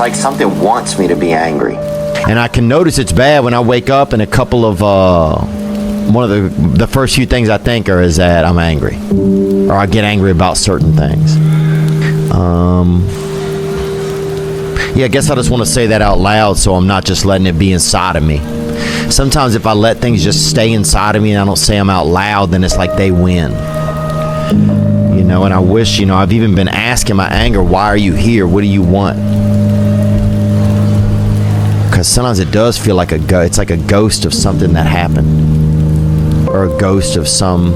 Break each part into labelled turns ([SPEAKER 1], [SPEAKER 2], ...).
[SPEAKER 1] like something wants me to be angry. And I can notice it's bad when I wake up and a couple of, one of the first few things I think is that I'm angry. Or I get angry about certain things. Yeah, I guess I just want to say that out loud so I'm not just letting it be inside of me. Sometimes if I let things just stay inside of me and I don't say them out loud, then it's like they win. You know, and I wish, you know, I've even been asking my anger, why are you here? What do you want? Because sometimes it does feel like it's like a ghost of something that happened. Or a ghost of some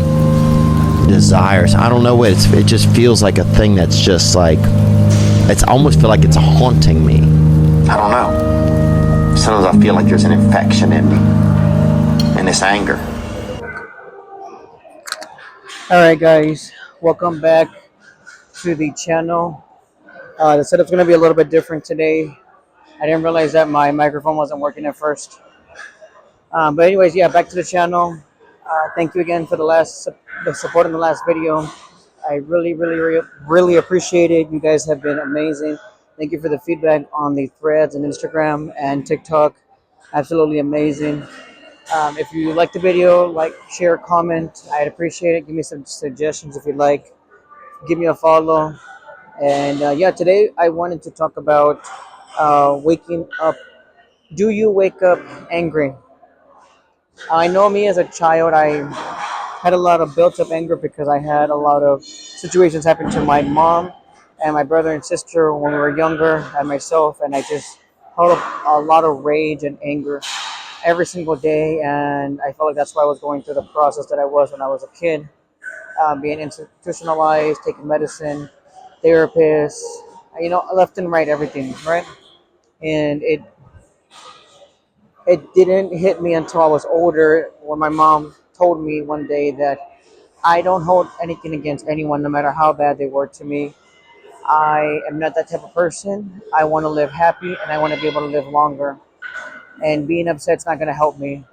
[SPEAKER 1] desires. I don't know what it just feels like a thing that's just like, it's almost feel like it's haunting me. I don't know. Sometimes I feel like there's an infection in me. And this anger.
[SPEAKER 2] Alright guys, welcome back to the channel. The setup's going to be a little bit different today. I didn't realize that my microphone wasn't working at first. But anyways, yeah, back to the channel. Thank you again for the support in the last video. I really appreciate it. You guys have been amazing. Thank you for the feedback on the threads and Instagram and TikTok. Absolutely amazing. If you like the video, like, share, comment. I'd appreciate it. Give me some suggestions if you'd like. Give me a follow. And yeah, today I wanted to talk about waking up. Do you wake up angry? I know me as a child, I had a lot of built up anger because I had a lot of situations happen to my mom and my brother and sister when we were younger, and myself, and I just held up a lot of rage and anger every single day, and I felt like that's why I was going through the process that I was when I was a kid, being institutionalized, taking medicine, therapists, you know, left and right, everything, right? And it didn't hit me until I was older when my mom told me one day that I don't hold anything against anyone, no matter how bad they were to me. I am not that type of person. I want to live happy and I want to be able to live longer. And being upset's not going to help me.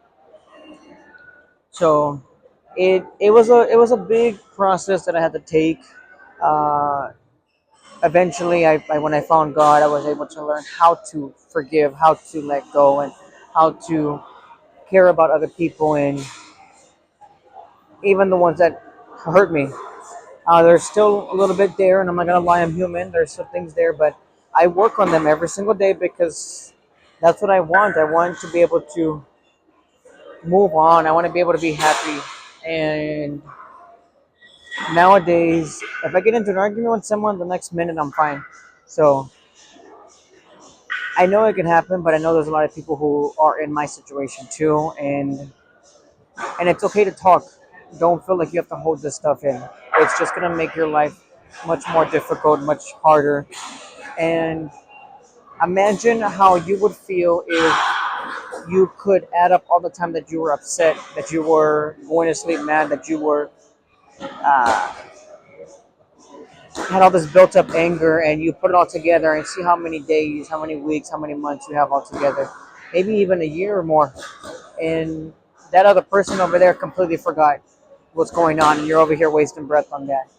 [SPEAKER 2] So it was a big process that I had to take. Uh, Eventually, when I found God, I was able to learn how to forgive, how to let go, and how to care about other people, and even the ones that hurt me. There's still a little bit there, and I'm not gonna lie, I'm human. There's some things there, but I work on them every single day because that's what I want. I want to be able to move on. I want to be able to be happy. And nowadays, if I get into an argument with someone, the next minute I'm fine. So I know it can happen, but I know there's a lot of people who are in my situation too, and it's okay to talk. Don't feel like you have to hold this stuff in. It's just gonna make your life much more difficult, much harder. And imagine how you would feel if you could add up all the time that you were upset, that you were going to sleep mad, that you were had all this built up anger, and you put it all together and see how many days, how many weeks, how many months you have all together, maybe even a year or more. And that other person over there completely forgot what's going on, and you're over here wasting breath on that.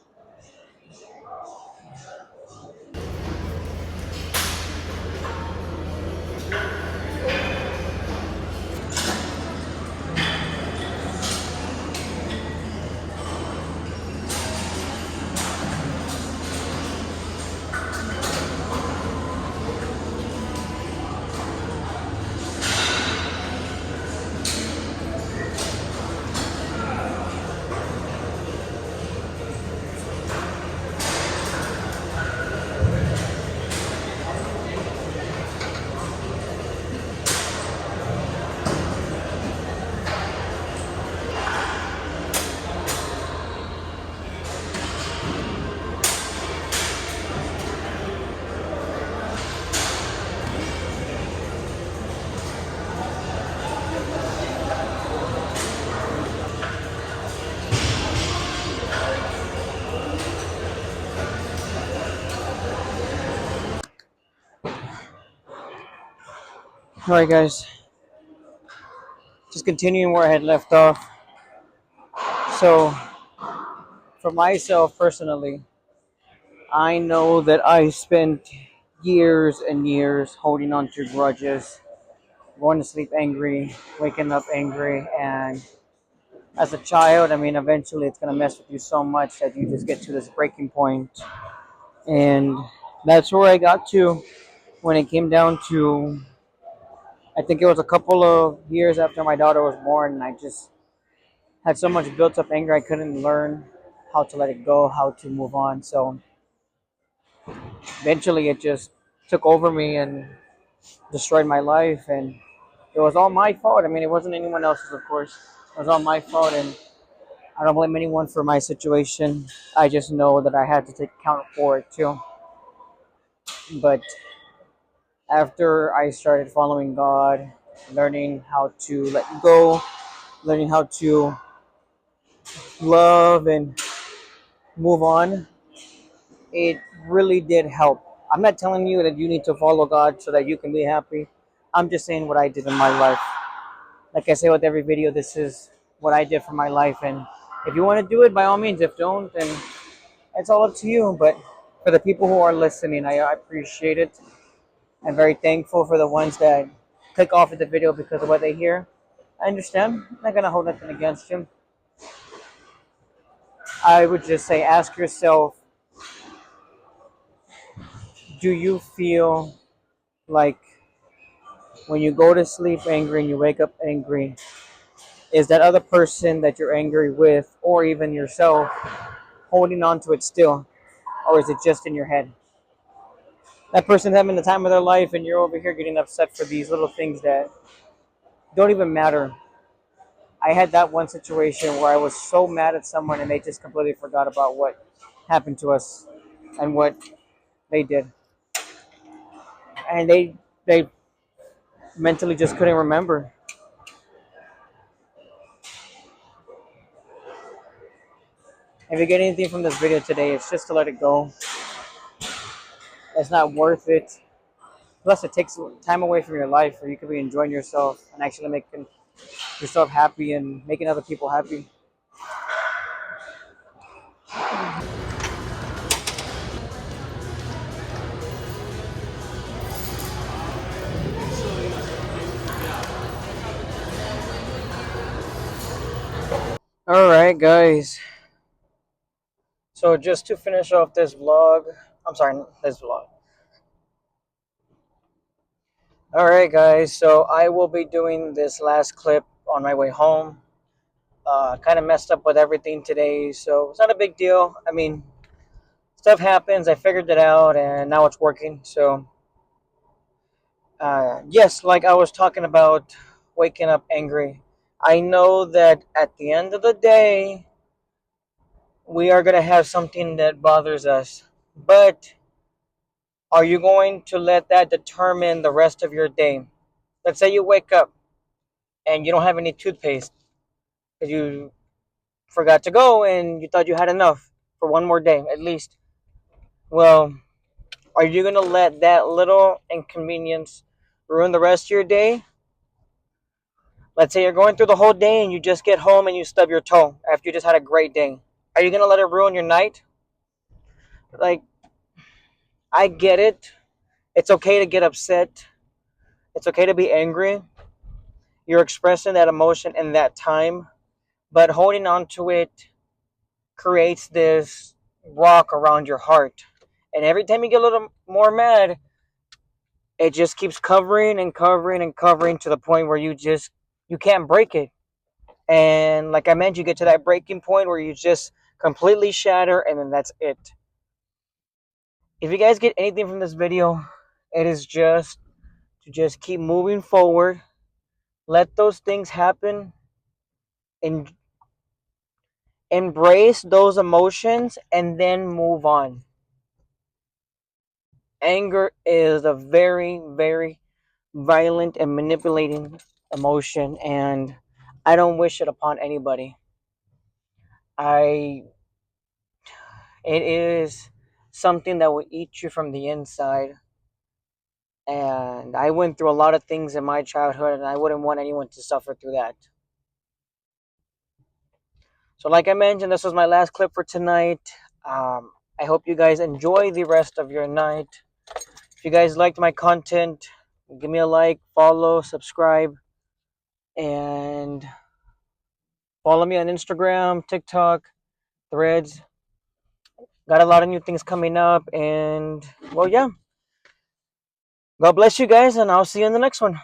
[SPEAKER 2] All right, guys, just continuing where I had left off. So, for myself personally, I know that I spent years and years holding on to grudges, going to sleep angry, waking up angry, and as a child, I mean, eventually it's gonna mess with you so much that you just get to this breaking point, and that's where I got to when it came down to. I think it was a couple of years after my daughter was born, and I just had so much built up anger I couldn't learn how to let it go, how to move on. So eventually, it just took over me and destroyed my life, and it was all my fault. I mean, it wasn't anyone else's, of course. It was all my fault, and I don't blame anyone for my situation. I just know that I had to take account for it too. But after I started following God, learning how to let go, learning how to love and move on, it really did help. I'm not telling you that you need to follow God so that you can be happy. I'm just saying what I did in my life. Like I say with every video, this is what I did for my life. And if you want to do it, by all means. If don't, then it's all up to you. But for the people who are listening, I appreciate it. I'm very thankful for the ones that click off of the video because of what they hear. I understand. I'm not going to hold nothing against you. I would just say ask yourself, do you feel like when you go to sleep angry and you wake up angry, is that other person that you're angry with, or even yourself, holding on to it still? Or is it just in your head? That person's having the time of their life, and you're over here getting upset for these little things that don't even matter. I had that one situation where I was so mad at someone, and they just completely forgot about what happened to us and what they did. And they mentally just couldn't remember. If you get anything from this video today, it's just to let it go. It's not worth it. Plus, it takes time away from your life where you could be enjoying yourself and actually making yourself happy and making other people happy. All right, guys. So just to finish off this vlog, I'm sorry, this vlog. All right, guys. So I will be doing this last clip on my way home. Kind of messed up with everything today, so it's not a big deal. I mean, stuff happens. I figured it out, and now it's working. So, yes, like I was talking about waking up angry. I know that at the end of the day, we are going to have something that bothers us. But are you going to let that determine the rest of your day? Let's say you wake up and you don't have any toothpaste because you forgot to go and you thought you had enough for one more day at least. Well, are you going to let that little inconvenience ruin the rest of your day? Let's say you're going through the whole day and you just get home and you stub your toe after you just had a great day. Are you going to let it ruin your night? Like, I get it. It's okay to get upset. It's okay to be angry. You're expressing that emotion in that time, but holding on to it creates this rock around your heart. And every time you get a little more mad, it just keeps covering and covering and covering to the point where you can't break it. And like I mentioned, you get to that breaking point where you just completely shatter, and then that's it. If you guys get anything from this video, it is just to just keep moving forward. Let those things happen and embrace those emotions and then move on. Anger is a very, very violent and manipulating emotion, and I don't wish it upon anybody. I It is something that will eat you from the inside. And I went through a lot of things in my childhood, and I wouldn't want anyone to suffer through that. So, like I mentioned, this was my last clip for tonight. I hope you guys enjoy the rest of your night. If you guys liked my content, give me a like, follow, subscribe, and follow me on Instagram, TikTok, Threads. Got a lot of new things coming up, and well, yeah. God bless you guys, and I'll see you in the next one.